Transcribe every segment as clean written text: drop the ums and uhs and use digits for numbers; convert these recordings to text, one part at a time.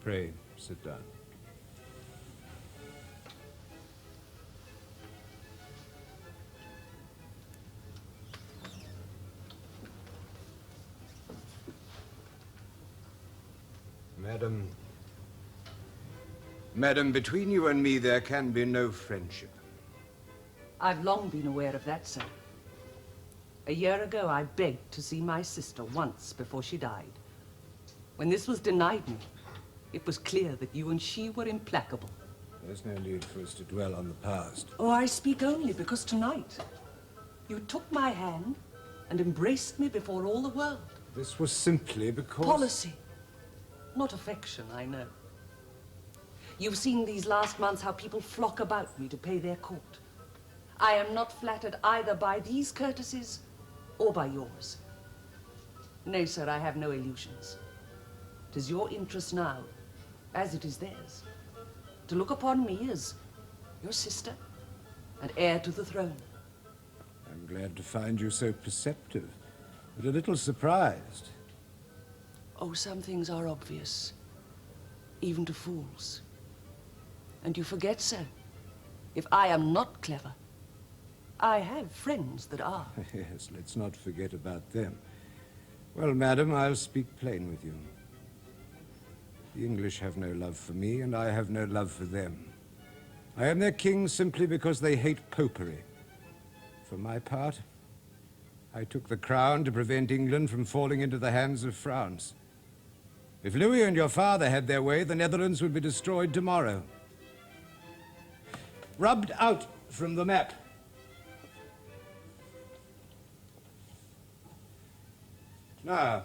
Pray, sit down. Madam, between you and me there can be no friendship. I've long been aware of that, sir. A year ago, I begged to see my sister once before she died. When this was denied me, it was clear that you and she were implacable. There's no need for us to dwell on the past. Oh, I speak only because tonight you took my hand and embraced me before all the world. This was simply because... Policy, not affection, I know. You've seen these last months how people flock about me to pay their court. I am not flattered either by these courtesies or by yours. No, sir, I have no illusions. 'Tis your interest now, as it is theirs, to look upon me as your sister and heir to the throne. I'm glad to find you so perceptive, but a little surprised. Oh, some things are obvious, even to fools. And you forget, sir, if I am not clever, I have friends that are. Yes, let's not forget about them. Well, madam, I'll speak plain with you. The English have no love for me, and I have no love for them. I am their king simply because they hate popery. For my part, I took the crown to prevent England from falling into the hands of France. If Louis and your father had their way, the Netherlands would be destroyed tomorrow. Rubbed out from the map. Now,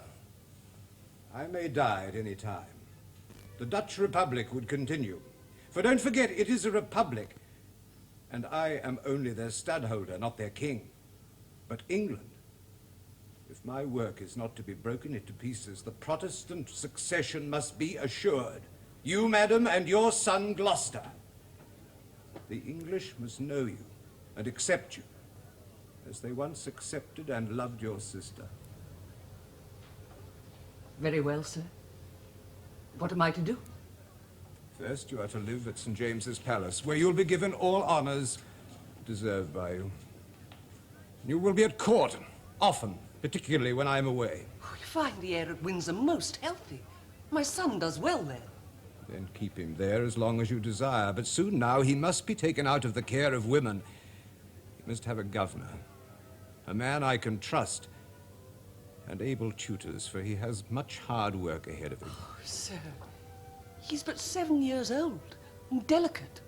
I may die at any time. The Dutch Republic would continue. For don't forget, it is a republic, and I am only their stadholder, not their king. But England, if my work is not to be broken into pieces, the Protestant succession must be assured. You, madam, and your son, Gloucester. The English must know you and accept you, as they once accepted and loved your sister. Very well, sir. What am I to do? First, you are to live at St. James's Palace, where you'll be given all honors deserved by you. You will be at court, often, particularly when I'm away. Oh, you find the air at Windsor most healthy. My son does well there. Then keep him there as long as you desire. But soon now he must be taken out of the care of women. He must have a governor, a man I can trust, and able tutors, for he has much hard work ahead of him. Oh, sir, he's but 7 years old and delicate.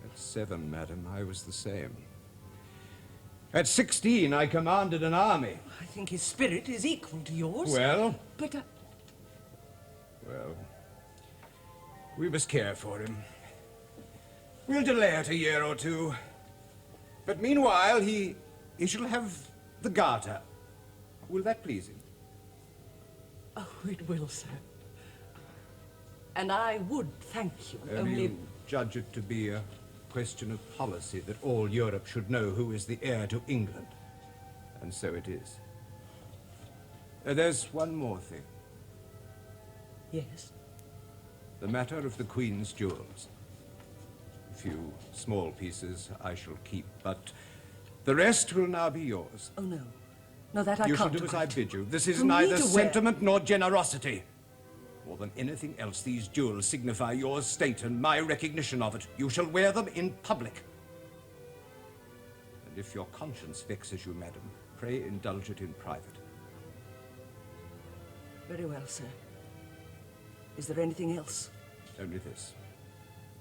At 7, madam, I was the same. At 16, I commanded an army. I think his spirit is equal to yours. Well? But, Well, we must care for him. We'll delay it a year or two. But meanwhile, he shall have the garter. Will that please him? Oh, it will, sir. And I would thank you, only... You judge it to be a question of policy that all Europe should know who is the heir to England. And so it is. There's one more thing. Yes? The matter of the Queen's jewels. A few small pieces I shall keep, but the rest will now be yours. Oh, no. No, that I can't. You shall do as I bid you. This is For me neither to sentiment nor generosity. More than anything else, these jewels signify your state and my recognition of it. You shall wear them in public. And if your conscience vexes you, madam, pray indulge it in private. Very well, sir. Is there anything else? Only this.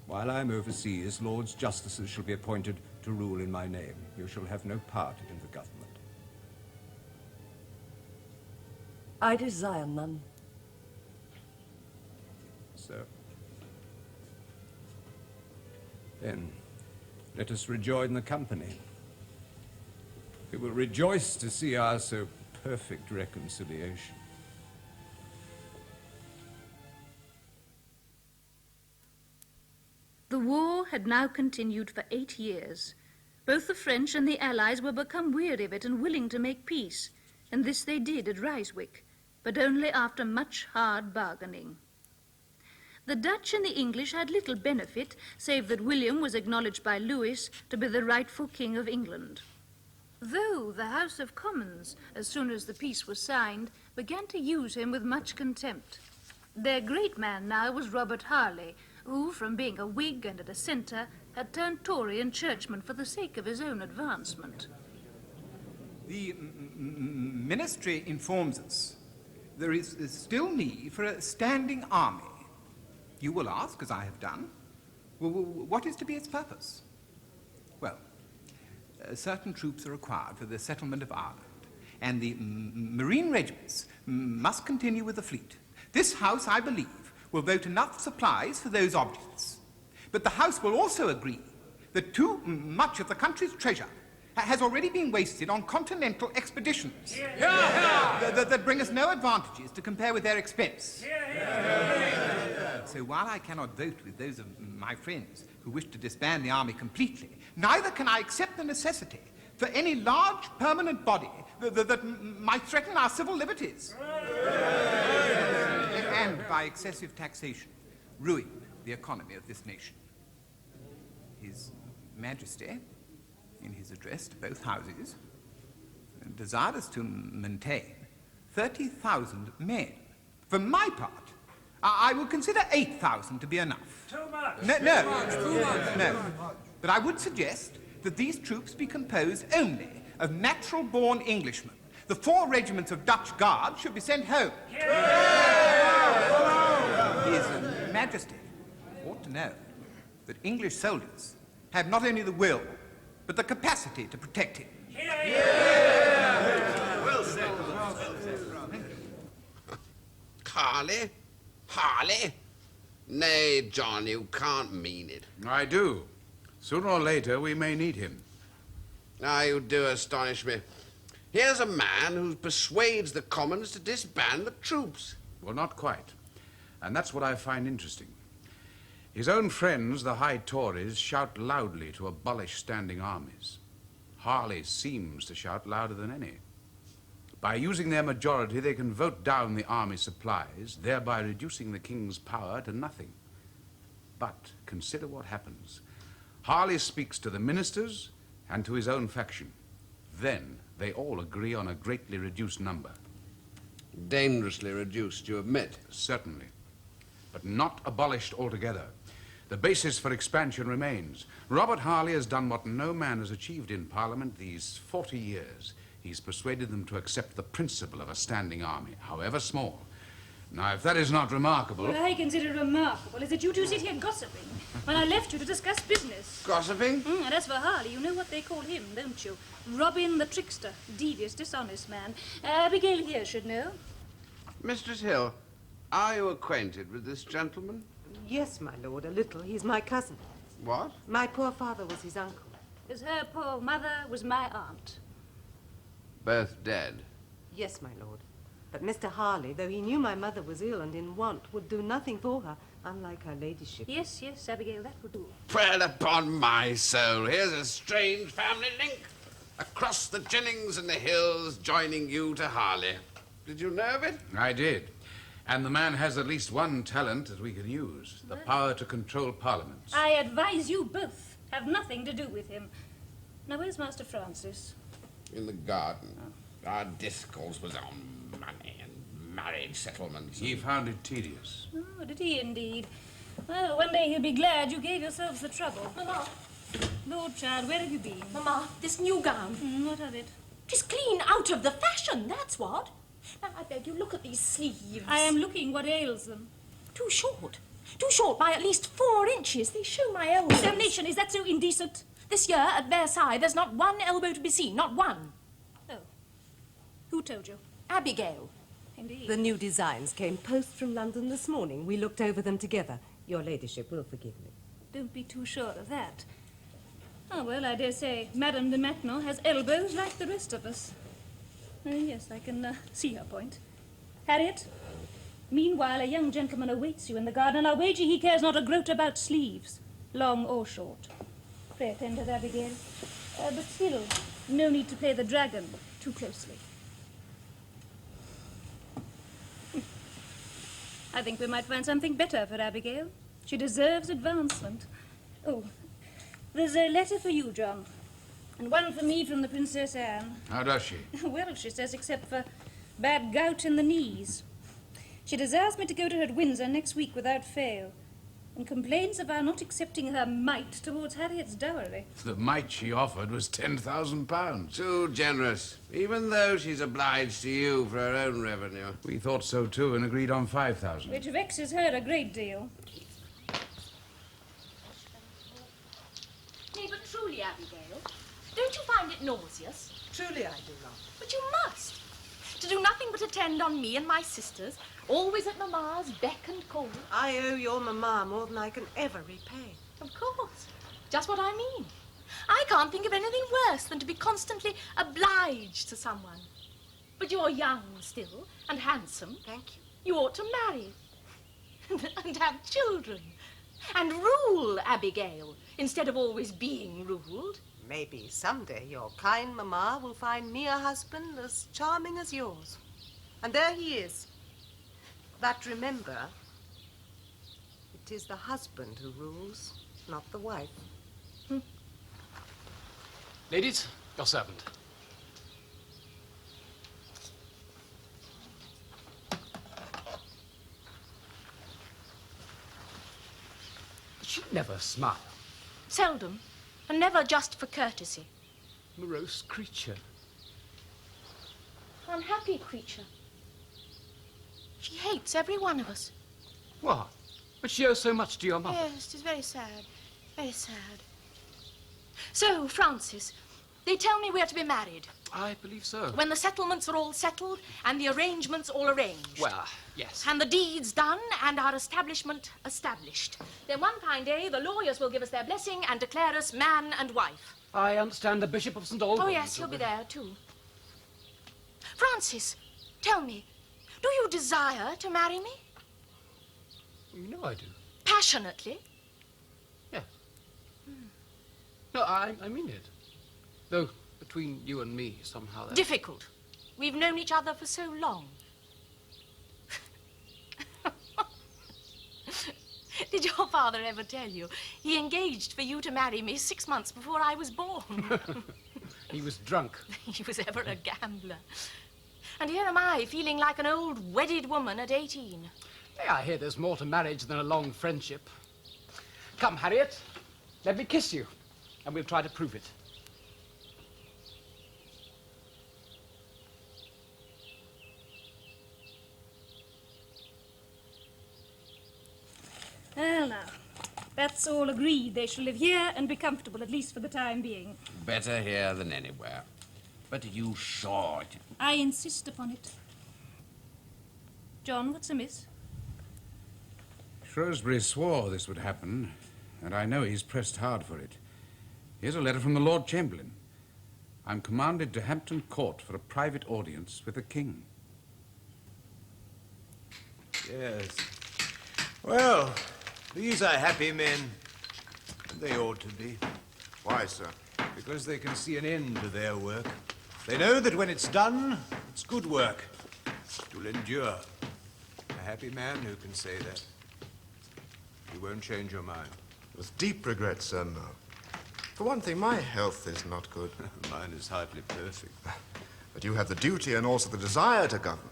While I am overseas, Lords Justices shall be appointed to rule in my name. You shall have no part in the government. I desire none. So. Then, let us rejoin the company. We will rejoice to see our so perfect reconciliation. The war had now continued for 8 years. Both the French and the Allies were become weary of it and willing to make peace, and this they did at Ryswick, but only after much hard bargaining. The Dutch and the English had little benefit, save that William was acknowledged by Louis to be the rightful King of England. Though the House of Commons, as soon as the peace was signed, began to use him with much contempt. Their great man now was Robert Harley, who, from being a Whig and a dissenter, had turned Tory and churchman for the sake of his own advancement. The ministry informs us there is still need for a standing army. You will ask, as I have done, what is to be its purpose? Well, certain troops are required for the settlement of Ireland, and the marine regiments must continue with the fleet. This House, I believe, will vote enough supplies for those objects. But the House will also agree that too much of the country's treasure has already been wasted on continental expeditions that bring us no advantages to compare with their expense. So while I cannot vote with those of my friends who wish to disband the army completely, neither can I accept the necessity for any large permanent body that might threaten our civil liberties. And by excessive taxation, ruin the economy of this nation. His Majesty, in his address to both houses, desired us to maintain 30,000 men. For my part, I would consider 8,000 to be enough. Too much. No. But I would suggest that these troops be composed only of natural-born Englishmen. The 4 regiments of Dutch Guards should be sent home. His Majesty ought to know that English soldiers have not only the will, but the capacity to protect him. Well said. Harley? Harley? Nay, John, you can't mean it. I do. Sooner or later, we may need him. Ah, you do astonish me. Here's a man who persuades the Commons to disband the troops. Well, not quite. And that's what I find interesting. His own friends, the High Tories, shout loudly to abolish standing armies. Harley seems to shout louder than any. By using their majority, they can vote down the army supplies, thereby reducing the king's power to nothing. But consider what happens. Harley speaks to the ministers and to his own faction. Then they all agree on a greatly reduced number. Dangerously reduced, you admit. Certainly. But not abolished altogether. The basis for expansion remains. Robert Harley has done what no man has achieved in Parliament these 40 years. He's persuaded them to accept the principle of a standing army, however small. Now, if that is not remarkable... What I consider remarkable is that you two sit here gossiping when I left you to discuss business. Gossiping? And as for Harley, you know what they call him, don't you? Robin the trickster, devious, dishonest man. Abigail here should know. Mistress Hill, are you acquainted with this gentleman? Yes, my lord, a little. He's my cousin. What? My poor father was his uncle. As her poor mother was my aunt. Both dead. Yes, my lord. But Mr. Harley, though he knew my mother was ill and in want, would do nothing for her, unlike her ladyship. Yes, Abigail, that would do. Well, upon my soul, here's a strange family link. Across the Jennings and the hills, joining you to Harley. Did you know of it? I did. And the man has at least one talent that we can use, the power to control parliaments. I advise you both have nothing to do with him. Now, where's Master Francis? In the garden. Our discourse was on money and marriage settlements. He found it tedious. Oh, did he indeed? Well, one day he'll be glad you gave yourselves the trouble. Mamma, Lord, child, where have you been? Mamma, this new gown. What of it? Tis clean out of the fashion, that's what. Now, I beg you, look at these sleeves. I am looking what ails them. Too short. Too short by at least 4 inches. They show my elbows. Damnation, is that so indecent? This year at Versailles, there's not one elbow to be seen, not one. Oh. Who told you? Abigail. Indeed. The new designs came post from London this morning. We looked over them together. Your ladyship will forgive me. Don't be too sure of that. Oh, well, I dare say Madame de Maintenon has elbows like the rest of us. Yes, I can see her point. Harriet, meanwhile, a young gentleman awaits you in the garden, and I'll wager he cares not a groat about sleeves, long or short. Pray attend to Abigail. But still, no need to play the dragon too closely. I think we might find something better for Abigail. She deserves advancement. Oh, there's a letter for you, John. And one for me from the Princess Anne. How does she? Well, she says except for bad gout in the knees. She desires me to go to her at Windsor next week without fail, and complains of our not accepting her mite towards Harriet's dowry. The mite she offered was £10,000. Too generous, even though she's obliged to you for her own revenue. We thought so too and agreed on 5,000. Which vexes her a great deal. Nay, but truly, Abigail, don't you find it nauseous? Truly I do not. But you must. To do nothing but attend on me and my sisters, always at Mamma's beck and call. I owe your mamma more than I can ever repay. Of course. Just what I mean. I can't think of anything worse than to be constantly obliged to someone. But you're young still and handsome. Thank you. You ought to marry and have children and rule, Abigail, instead of always being ruled. Maybe someday your kind mamma will find me a husband as charming as yours. And there he is. But remember, it is the husband who rules, not the wife. Ladies, your servant. She never smiled. Seldom, and never just for courtesy. Morose creature. Unhappy creature. She hates every one of us. What? But she owes so much to your mother. Yes, it is very sad. Very sad. So, Francis, they tell me we're to be married. I believe so. When the settlements are all settled and the arrangements all arranged. Well, yes. And the deeds done and our establishment established. Then one fine day the lawyers will give us their blessing and declare us man and wife. I understand the Bishop of St. Albans. Oh, yes, he'll be there too. Francis, tell me, do you desire to marry me? You know I do. Passionately? Yes. No, I mean it. Though, between you and me, somehow... Difficult. We've known each other for so long. Did your father ever tell you he engaged for you to marry me 6 months before I was born? He was drunk. He was ever a gambler. And here am I, feeling like an old wedded woman at 18. Hey, I hear there's more to marriage than a long friendship. Come, Harriet, let me kiss you, and we'll try to prove it. Well, now, that's all agreed. They shall live here and be comfortable, at least for the time being. Better here than anywhere. But are you sure? I insist upon it. John, what's amiss? Shrewsbury swore this would happen, and I know he's pressed hard for it. Here's a letter from the Lord Chamberlain. I'm commanded to Hampton Court for a private audience with the King. Yes. Well, these are happy men. They ought to be. Why, sir? Because they can see an end to their work. They know that when it's done, it's good work. It will endure. A happy man who can say that. You won't change your mind. With deep regret, sir, no. For one thing, my health is not good. Mine is hardly perfect. But you have the duty and also the desire to govern.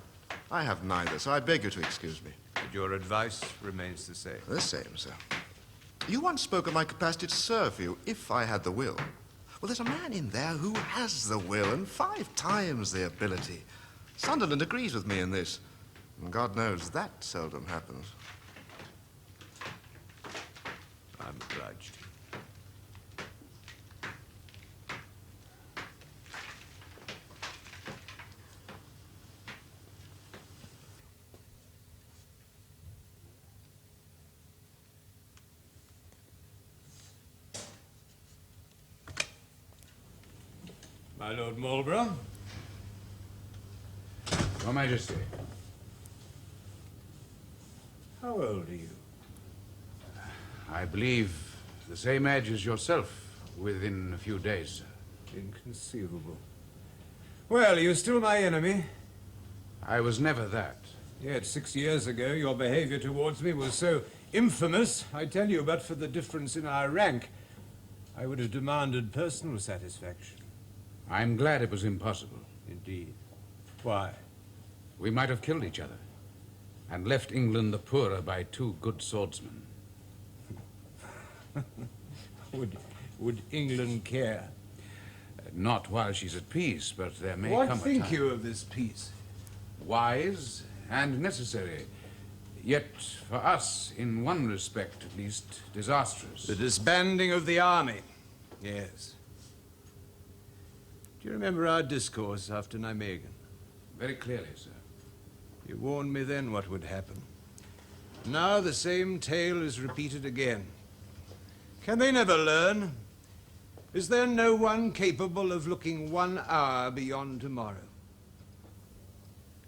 I have neither, so I beg you to excuse me. But your advice remains the same. The same, sir. You once spoke of my capacity to serve you if I had the will. Well, there's a man in there who has the will and 5 times the ability. Sunderland agrees with me in this. And God knows that seldom happens. I'm obliged. My Lord Marlborough. Your Majesty. How old are you? I believe the same age as yourself within a few days, sir. Inconceivable. Well, are you still my enemy? I was never that. Yet 6 years ago, your behavior towards me was so infamous, I tell you, but for the difference in our rank, I would have demanded personal satisfaction. I'm glad it was impossible. Indeed. Why? We might have killed each other and left England the poorer by 2 good swordsmen. Would England care? Not while she's at peace, but there may What come a think time. you of this peace? Wise and necessary, yet for us, in one respect at least, disastrous. The disbanding of the army. Yes. Do you remember our discourse after Nijmegen? Very clearly, sir. You warned me then what would happen. Now the same tale is repeated again. Can they never learn? Is there no one capable of looking 1 hour beyond tomorrow?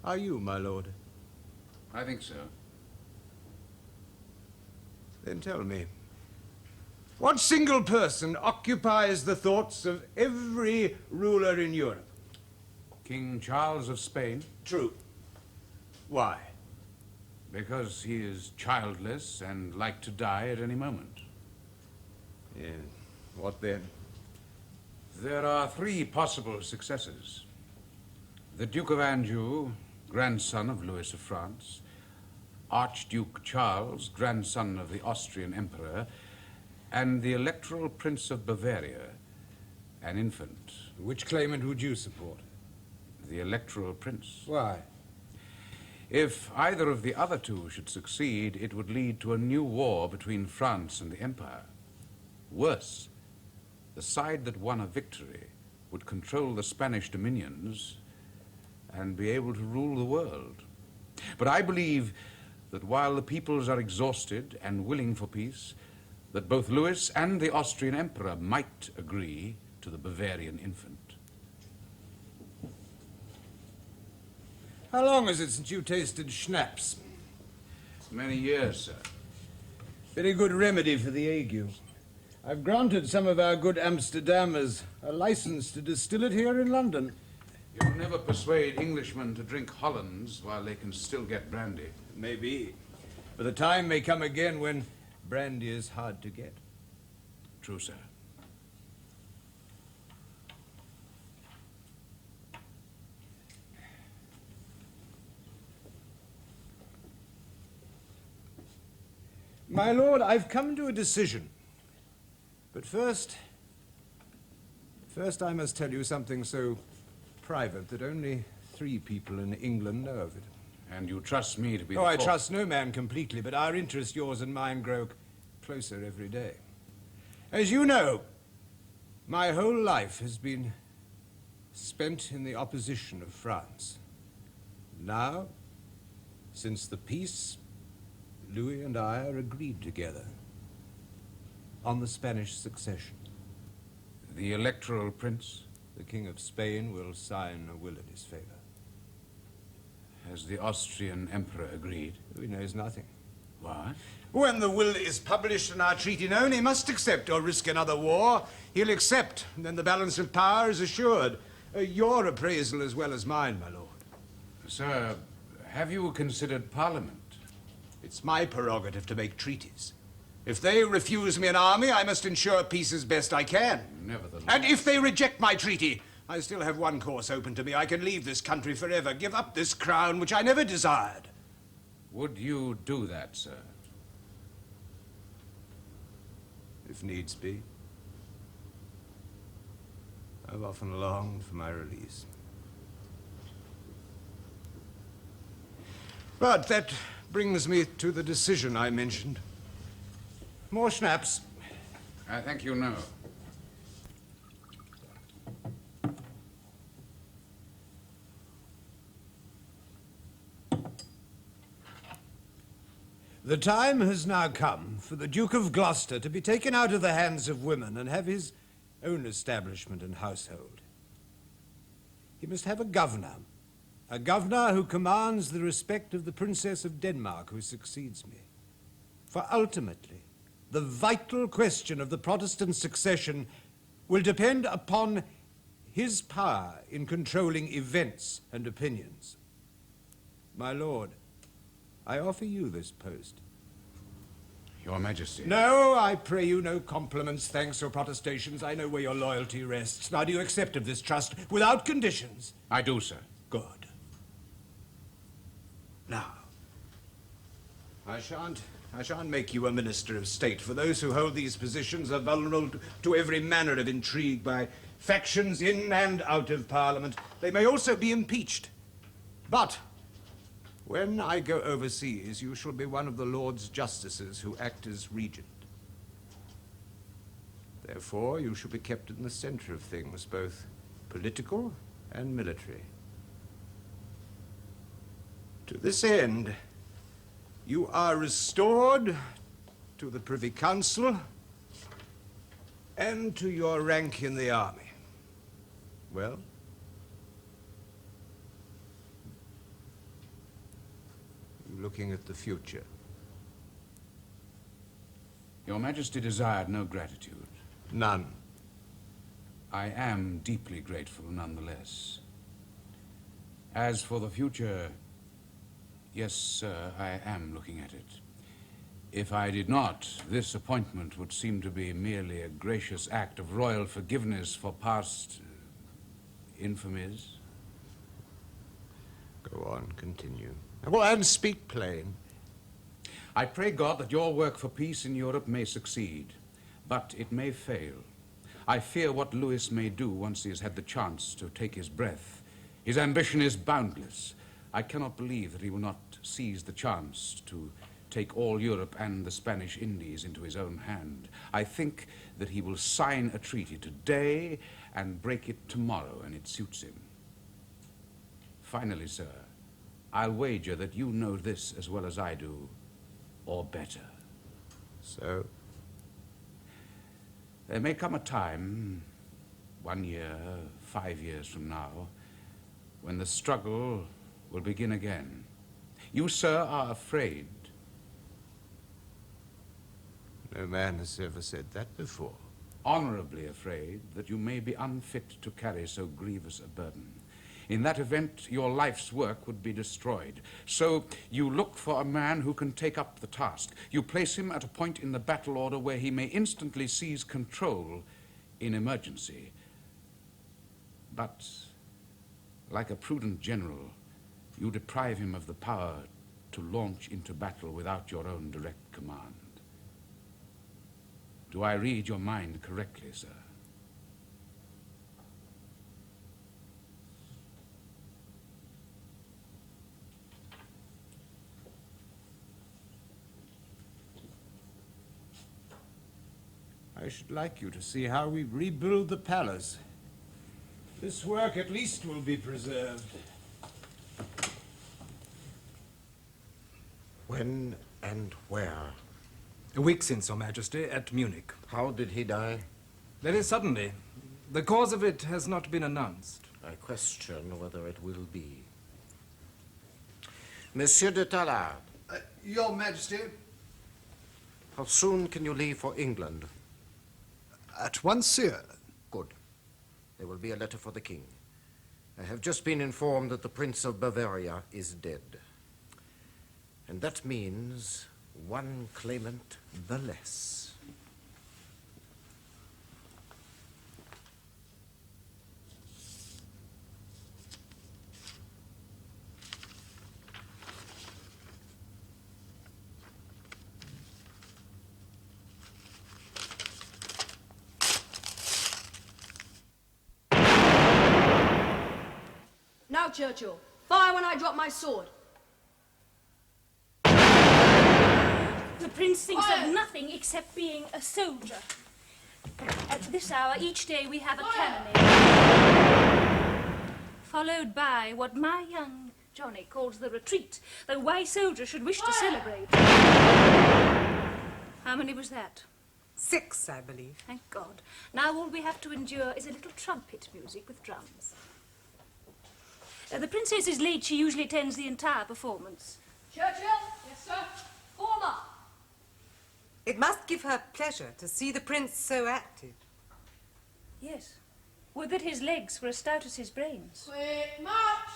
Are you, my lord? I think so. Then tell me, what single person occupies the thoughts of every ruler in Europe? King Charles of Spain. True. Why? Because he is childless and like to die at any moment. Yes. What then? There are 3 possible successors. The Duke of Anjou, grandson of Louis of France, Archduke Charles, grandson of the Austrian Emperor, and the Electoral Prince of Bavaria, an infant. Which claimant would you support? The Electoral Prince. Why? If either of the other 2 should succeed, it would lead to a new war between France and the Empire. Worse, the side that won a victory would control the Spanish dominions and be able to rule the world. But I believe that while the peoples are exhausted and willing for peace, that both Louis and the Austrian Emperor might agree to the Bavarian infant. How long is it since you tasted schnapps? Many years, sir. Very good remedy for the ague. I've granted some of our good Amsterdammers a license to distill it here in London. You'll never persuade Englishmen to drink Hollands while they can still get brandy. Maybe. But the time may come again when brandy is hard to get. True, sir. My lord, I've come to a decision. But first I must tell you something so private that only 3 people in England know of it. And you trust me to be Oh, the I 4th? trust no man completely, but our interests, yours and mine, grow closer every day. As you know, my whole life has been spent in the opposition of France. Now, since the peace, Louis and I are agreed together on the Spanish succession. The Electoral Prince? The King of Spain will sign a will in his favor. Has the Austrian Emperor agreed? He knows nothing. What? When the will is published and our treaty known, he must accept or risk another war. He'll accept, and then the balance of power is assured. Your appraisal as well as mine, my lord. Sir, have you considered Parliament? It's my prerogative to make treaties. If they refuse me an army, I must ensure peace as best I can. Nevertheless. And if they reject my treaty, I still have one course open to me. I can leave this country forever, give up this crown which I never desired. Would you do that, sir? If needs be. I've often longed for my release. But that brings me to the decision I mentioned. More schnapps. I think you know. The time has now come for the Duke of Gloucester to be taken out of the hands of women and have his own establishment and household. He must have a governor who commands the respect of the Princess of Denmark who succeeds me. For ultimately, the vital question of the Protestant succession will depend upon his power in controlling events and opinions. My lord, I offer you this post. Your Majesty. No, I pray you no compliments, thanks, or protestations. I know where your loyalty rests. Now, do you accept of this trust without conditions? I do, sir. Good. Now, I shan't make you a minister of state, for those who hold these positions are vulnerable to every manner of intrigue by factions in and out of Parliament. They may also be impeached. But when I go overseas, you shall be one of the Lords Justices who act as regent. Therefore, you shall be kept in the center of things, both political and military. To this end, you are restored to the Privy Council and to your rank in the army. Well? You're looking at the future. Your Majesty desired no gratitude. None. I am deeply grateful nonetheless. As for the future, yes, sir, I am looking at it. If I did not, this appointment would seem to be merely a gracious act of royal forgiveness for past infamies. Go on, continue. Well, and speak plain. I pray God that your work for peace in Europe may succeed, but it may fail. I fear what Louis may do once he has had the chance to take his breath. His ambition is boundless. I cannot believe that he will not seize the chance to take all Europe and the Spanish Indies into his own hand. I think that he will sign a treaty today and break it tomorrow, and it suits him. Finally, sir, I'll wager that you know this as well as I do, or better. So? There may come a time, 1 year, 5 years from now, when the struggle will begin again. You, sir, are afraid. No man has ever said that before. Honorably afraid that you may be unfit to carry so grievous a burden. In that event, your life's work would be destroyed. So you look for a man who can take up the task. You place him at a point in the battle order where he may instantly seize control in emergency. But, like a prudent general, you deprive him of the power to launch into battle without your own direct command. Do I read your mind correctly, sir? I should like you to see how we rebuild the palace. This work at least will be preserved. When and where? A week since, Your Majesty, at Munich. How did he die? Very suddenly. The cause of it has not been announced. I question whether it will be. Monsieur de Tallard. Your Majesty. How soon can you leave for England? At once, sir. Good. There will be a letter for the king. I have just been informed that the Prince of Bavaria is dead. And that means one claimant the less. Now, Churchill, fire when I drop my sword. The prince thinks of nothing except being a soldier. At this hour each day we have a cannonade, followed by what my young Johnny calls the retreat, though why soldiers should wish to celebrate. How many was that? 6, I believe. Thank God. Now all we have to endure is a little trumpet music with drums. The princess is late. She usually attends the entire performance. Churchill? Yes, sir. Form up. It must give her pleasure to see the prince so active. Yes. Would that his legs were as stout as his brains. Quick march.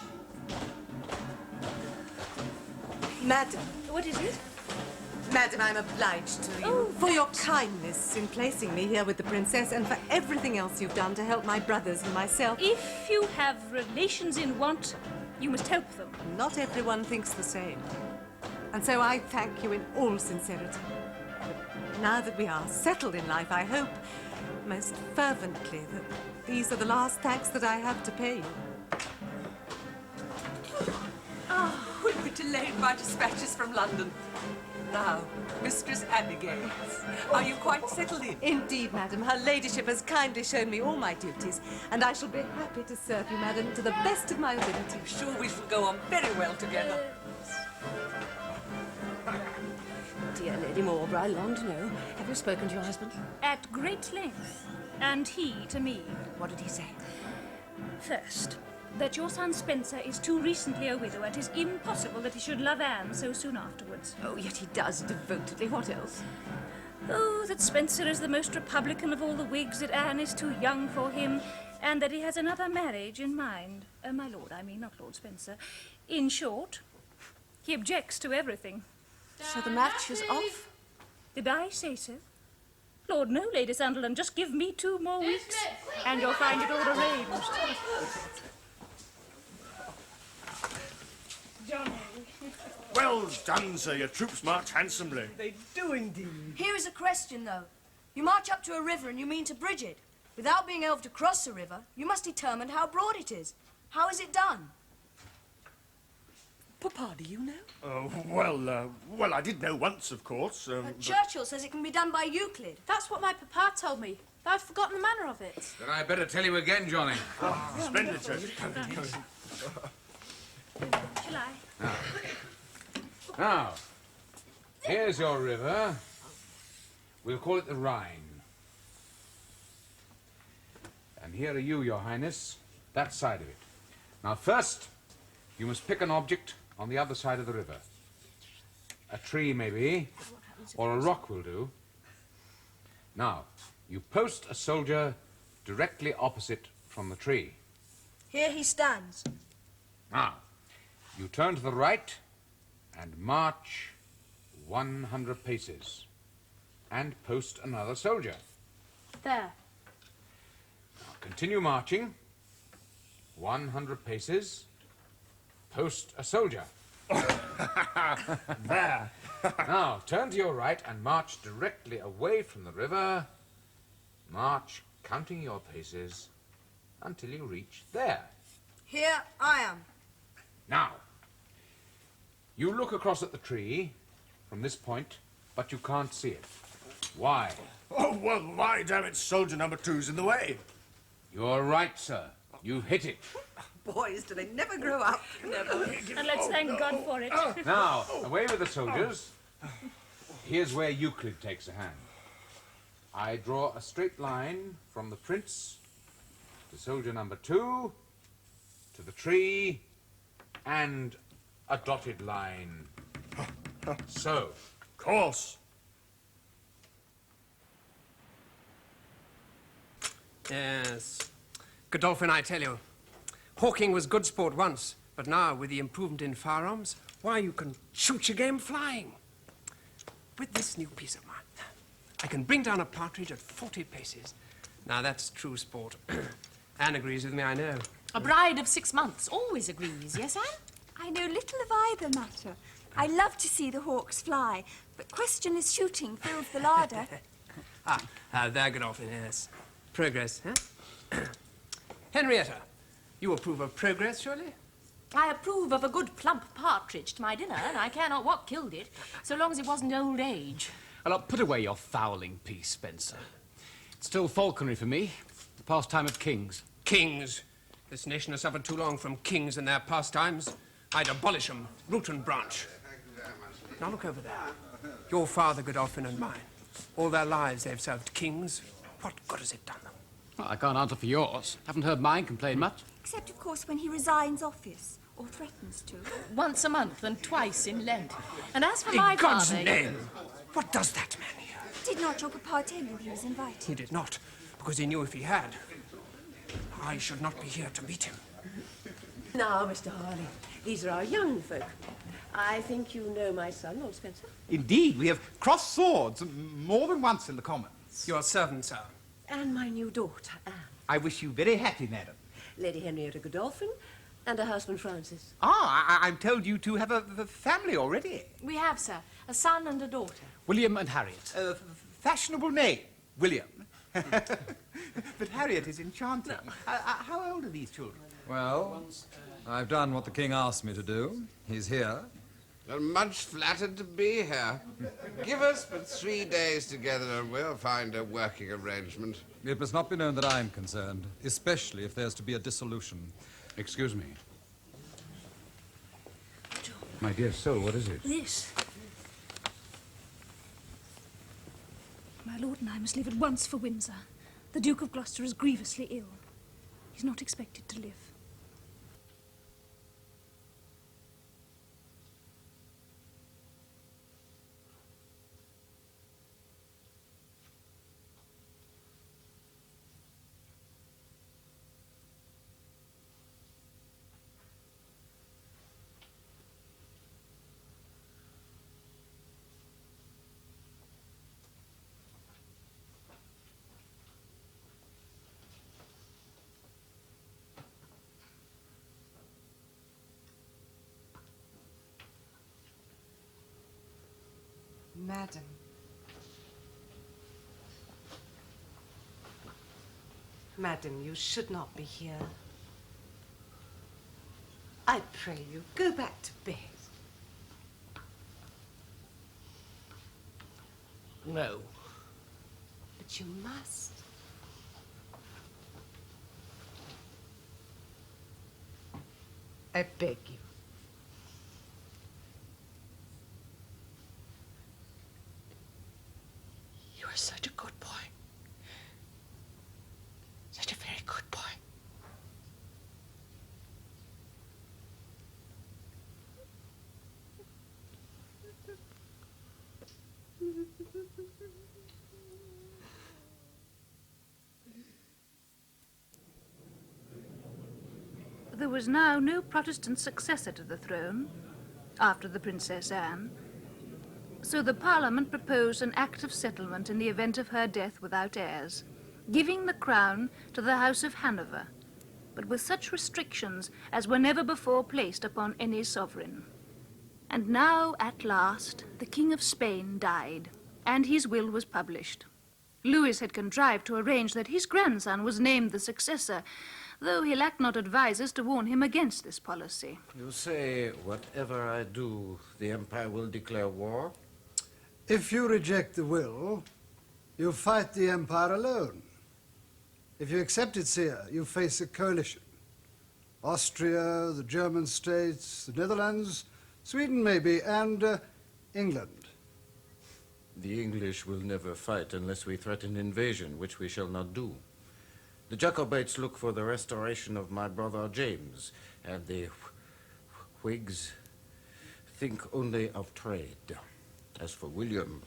Madam. What is it? Madam, I'm obliged to you for your kindness in placing me here with the princess and for everything else you've done to help my brothers and myself. If you have relations in want, you must help them. Not everyone thinks the same. And so I thank you in all sincerity. But now that we are settled in life, I hope most fervently that these are the last thanks that I have to pay you. We've been delayed by dispatches from London. Now, Mistress Abigail, are you quite settled in? Indeed, madam. Her ladyship has kindly shown me all my duties, and I shall be happy to serve you, madam, to the best of my ability. I'm sure we shall go on very well together. Dear Lady Mawbray, I long to know, have you spoken to your husband? At great length. And he to me. What did he say? First, that your son Spencer is too recently a widow, and it is impossible that he should love Anne so soon afterwards. Oh, yet he does devotedly. What else? Oh, that Spencer is the most Republican of all the Whigs, that Anne is too young for him, and that he has another marriage in mind. My lord, I mean, not Lord Spencer. In short, he objects to everything. So the match is off? Did I say so? Lord, no, Lady Sunderland. Just give me 2 more weeks, and you'll find it all arranged. Johnny. Well done, sir. Your troops march handsomely. They do indeed. Here is a question, though. You march up to a river and you mean to bridge it. Without being able to cross the river, you must determine how broad it is. How is it done? Papa, do you know? Well, I did know once, of course. Churchill says it can be done by Euclid. That's what my papa told me, but I've forgotten the manner of it. Then I better tell you again, Johnny. Splendid, sir. Shall I? Now, here's your river. We'll call it the Rhine. And here are you, Your Highness, that side of it. Now, first, you must pick an object on the other side of the river. A tree, maybe, or a rock will do. Now, you post a soldier directly opposite from the tree. Here he stands. Now, you turn to the right and march 100 paces and post another soldier. There. Now, continue marching 100 paces, post a soldier. There. Now, turn to your right and march directly away from the river. March, counting your paces, until you reach there. Here I am. Now, you look across at the tree from this point, but you can't see it. Why? Oh, well, why, damn it, soldier number 2's in the way. You're right, sir. You've hit it. Boys, do they never grow up? Never. And let's thank God for it. Now, away with the soldiers. Here's where Euclid takes a hand. I draw a straight line from the prince to soldier number 2, to the tree, and a dotted line. So. Of course. Yes. Godolphin, I tell you, hawking was good sport once, but now, with the improvement in firearms, why, you can shoot your game flying. With this new piece of mine, I can bring down a partridge at 40 paces. Now, that's true sport. Anne agrees with me, I know. A bride of 6 months always agrees, yes, Anne? I know little of either matter. I love to see the hawks fly, but questionless shooting fills the larder. There, Godolphin, yes. Progress, huh? Henrietta, you approve of progress, surely? I approve of a good plump partridge to my dinner, and I care not what killed it, so long as it wasn't old age. Well, put away your fowling piece, Spencer. It's still falconry for me, the pastime of kings. Kings? This nation has suffered too long from kings and their pastimes. I'd abolish them, root and branch. Now look over there. Your father, Godolphin, and mine. All their lives they've served kings. What good has it done them? Well, I can't answer for yours. Haven't heard mine complain much. Except, of course, when he resigns office, or threatens to. Once a month and twice in Lent. And as for In my God's father... name! What does that man here? Did not your papa tell you he was invited? He did not, because he knew if he had, I should not be here to meet him. Now, Mr. Harley, these are our young folk. I think you know my son, Lord Spencer. Indeed, we have crossed swords more than once in the Commons. Your servant, sir. And my new daughter, Anne. I wish you very happy, madam. Lady Henrietta Godolphin and her husband, Francis. I'm told you two have a family already. We have, sir. A son and a daughter. William and Harriet. Fashionable name, William. But Harriet is enchanting. How old are these children? Well, I've done what the king asked me to do. He's here. I'm much flattered to be here. Give us but 3 days together and we'll find a working arrangement. It must not be known that I'm concerned, especially if there's to be a dissolution. Excuse me. My dear soul, what is it? This. My lord and I must leave at once for Windsor. The Duke of Gloucester is grievously ill. He's not expected to live. Madam. Madam, you should not be here. I pray you, go back to bed. No. But you must. I beg you. You are such a good boy. Such a very good boy. There was now no Protestant successor to the throne, after the Princess Anne, so the Parliament proposed an act of settlement in the event of her death without heirs, giving the crown to the House of Hanover, but with such restrictions as were never before placed upon any sovereign. And now, at last, the King of Spain died, and his will was published. Louis had contrived to arrange that his grandson was named the successor, though he lacked not advisers to warn him against this policy. You say, whatever I do, the Empire will declare war? If you reject the will, you fight the Empire alone. If you accept it, sire, you face a coalition. Austria, the German states, the Netherlands, Sweden maybe, and England. The English will never fight unless we threaten invasion, which we shall not do. The Jacobites look for the restoration of my brother James, and the Whigs think only of trade. As for William,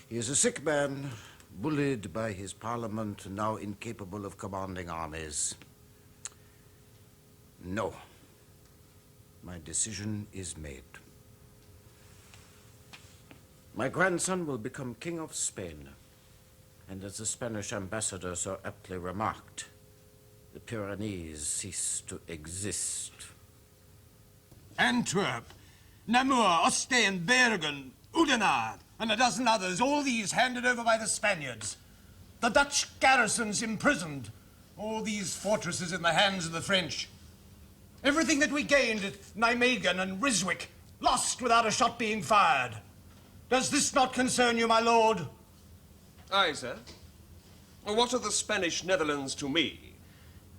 he is a sick man, bullied by his parliament, now incapable of commanding armies. No. My decision is made. My grandson will become King of Spain. And as the Spanish ambassador so aptly remarked, the Pyrenees cease to exist. Antwerp, Namur, Ostend, Bergen, Oudenaarde, and a dozen others, all these handed over by the Spaniards. The Dutch garrisons imprisoned, all these fortresses in the hands of the French. Everything that we gained at Nijmegen and Ryswick, lost without a shot being fired. Does this not concern you, my lord? Aye, sir. What are the Spanish Netherlands to me,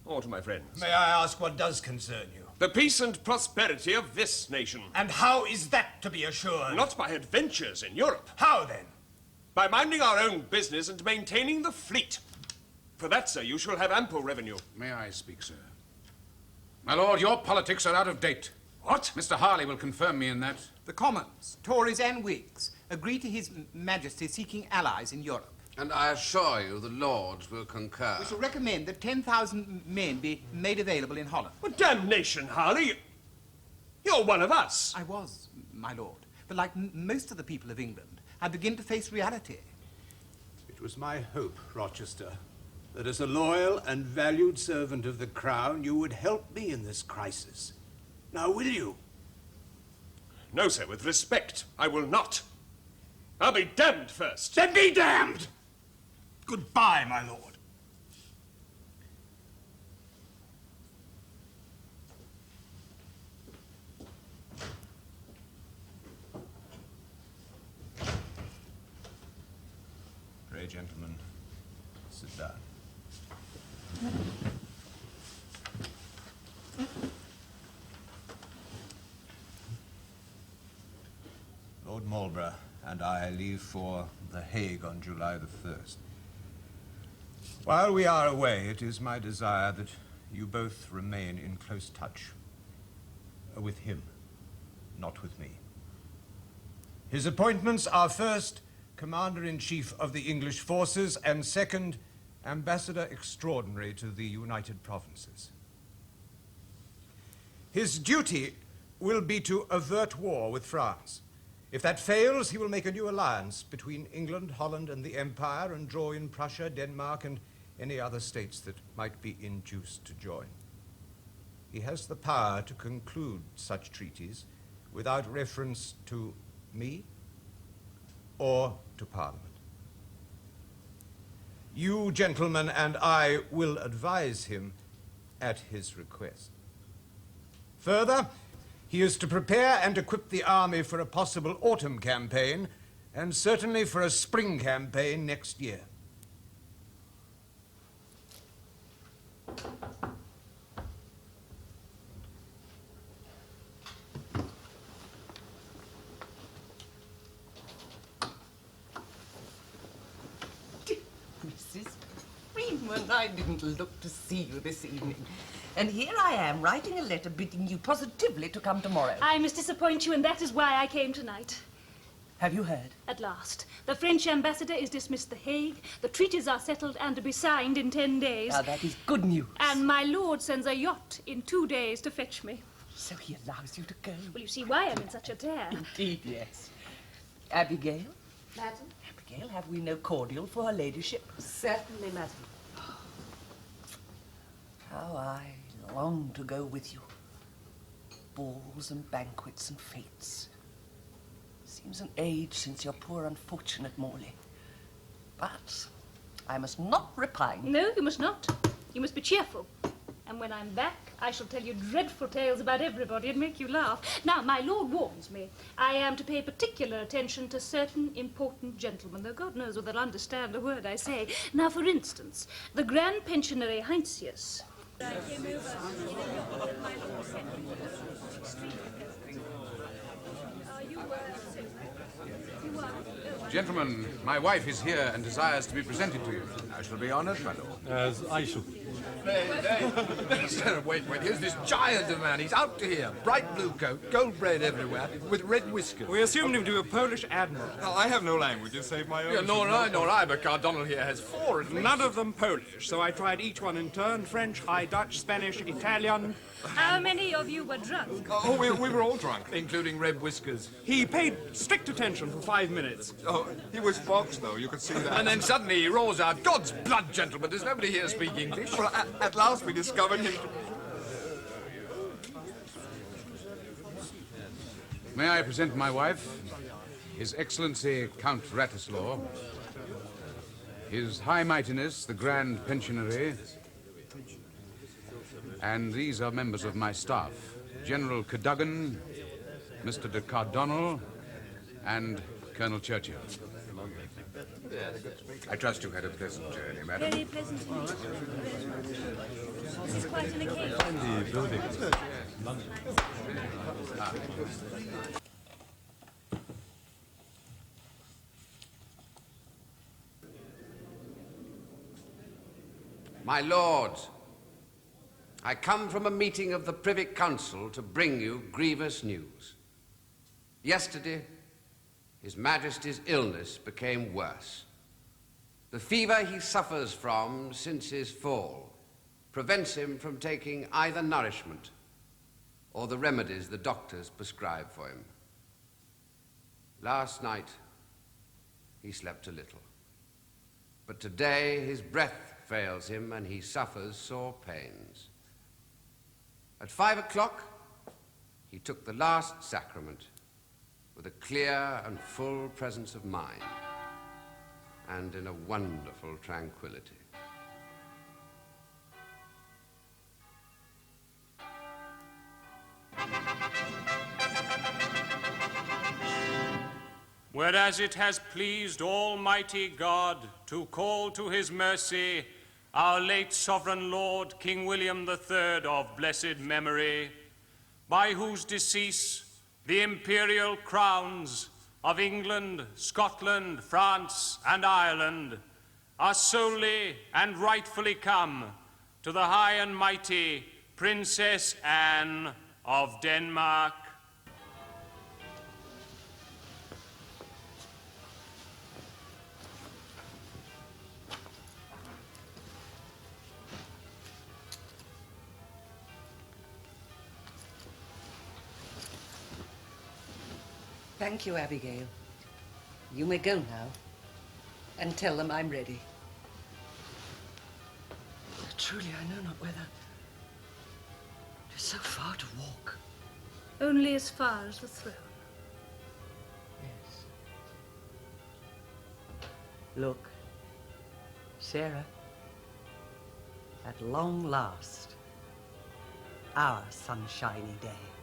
or to my friends? May I ask what does concern you? The peace and prosperity of this nation. And how is that to be assured? Not by adventures in Europe. How, then? By minding our own business and maintaining the fleet. For that, sir, you shall have ample revenue. May I speak, sir? My lord, your politics are out of date. What? Mr. Harley will confirm me in that. The Commons, Tories and Whigs, agree to His Majesty seeking allies in Europe. And I assure you the Lords will concur. We shall recommend that 10,000 men be made available in Holland. Well, damnation, Harley! You're one of us. I was, my lord. But like most of the people of England, I begin to face reality. It was my hope, Rochester, that as a loyal and valued servant of the Crown, you would help me in this crisis. Now, will you? No, sir, with respect, I will not. I'll be damned first. Then be damned! Goodbye, my lord. Pray, gentlemen, sit down. Lord Marlborough and I leave for The Hague on July the 1st. While we are away, it is my desire that you both remain in close touch with him, not with me. His appointments are first, Commander-in-Chief of the English forces, and second, Ambassador Extraordinary to the United Provinces. His duty will be to avert war with France. If that fails, he will make a new alliance between England, Holland, and the Empire and draw in Prussia, Denmark, and any other states that might be induced to join. He has the power to conclude such treaties without reference to me or to Parliament. You, gentlemen, and I will advise him at his request. Further, he is to prepare and equip the army for a possible autumn campaign, and certainly for a spring campaign next year. Mrs. Freeman, I didn't look to see you this evening. And here I am, writing a letter bidding you positively to come tomorrow. I must disappoint you, and that is why I came tonight. Have you heard? At last. The French ambassador is dismissed The Hague. The treaties are settled and to be signed in 10 days. Now, that is good news. And my lord sends a yacht in 2 days to fetch me. So he allows you to go? Well, you see why I'm in such a tear. Indeed, yes. Abigail? Madam? Abigail, have we no cordial for her ladyship? Certainly, madam. How I long to go with you. Balls and banquets and fetes. Seems an age since your poor unfortunate Morley. But I must not repine. No, you must not. You must be cheerful. And when I'm back, I shall tell you dreadful tales about everybody and make you laugh. Now, my lord warns me. I am to pay particular attention to certain important gentlemen, though God knows whether they'll understand a word I say. Now, for instance, the Grand Pensionary Heinsius. Gentlemen, my wife is here and desires to be presented to you. I shall be honored, my lord. As I shall. Wait, here's this giant of a man. He's out to here. Bright blue coat, gold braid everywhere, with red whiskers. We assumed him to be a Polish admiral. Well, I have no languages save my own. Yeah, nor I, but Cardinal here has 4 at least. None of them Polish, so I tried each one in turn: French, High Dutch, Spanish, Italian. How many of you were drunk? Oh, we were all drunk. Including red whiskers. He paid strict attention for 5 minutes. Oh, he was foxed, though, you could see that. And then suddenly he roars out, "God's blood, gentlemen, does nobody here speak English?" Well, at last we discovered him. May I present my wife, His Excellency Count Wratislaw, His High Mightiness, the Grand Pensionary, and these are members of my staff, General Cadogan, Mr. de Cardonnel, and Colonel Churchill. I trust you had a pleasant journey, madam. Very pleasant indeed. This is quite an occasion. My lords, I come from a meeting of the Privy Council to bring you grievous news. Yesterday, His Majesty's illness became worse. The fever he suffers from since his fall prevents him from taking either nourishment or the remedies the doctors prescribe for him. Last night, he slept a little. But today, his breath fails him and he suffers sore pains. At 5 o'clock, he took the last sacrament with a clear and full presence of mind and in a wonderful tranquility. Whereas it has pleased Almighty God to call to his mercy our late Sovereign Lord, King William III of blessed memory, by whose decease the imperial crowns of England, Scotland, France, and Ireland are solely and rightfully come to the high and mighty Princess Anne of Denmark. Thank you, Abigail. You may go now and tell them I'm ready. Truly, I know not whether it is so far to walk. Only as far as the throne. Yes. Look, Sarah, at long last, our sunshiny day.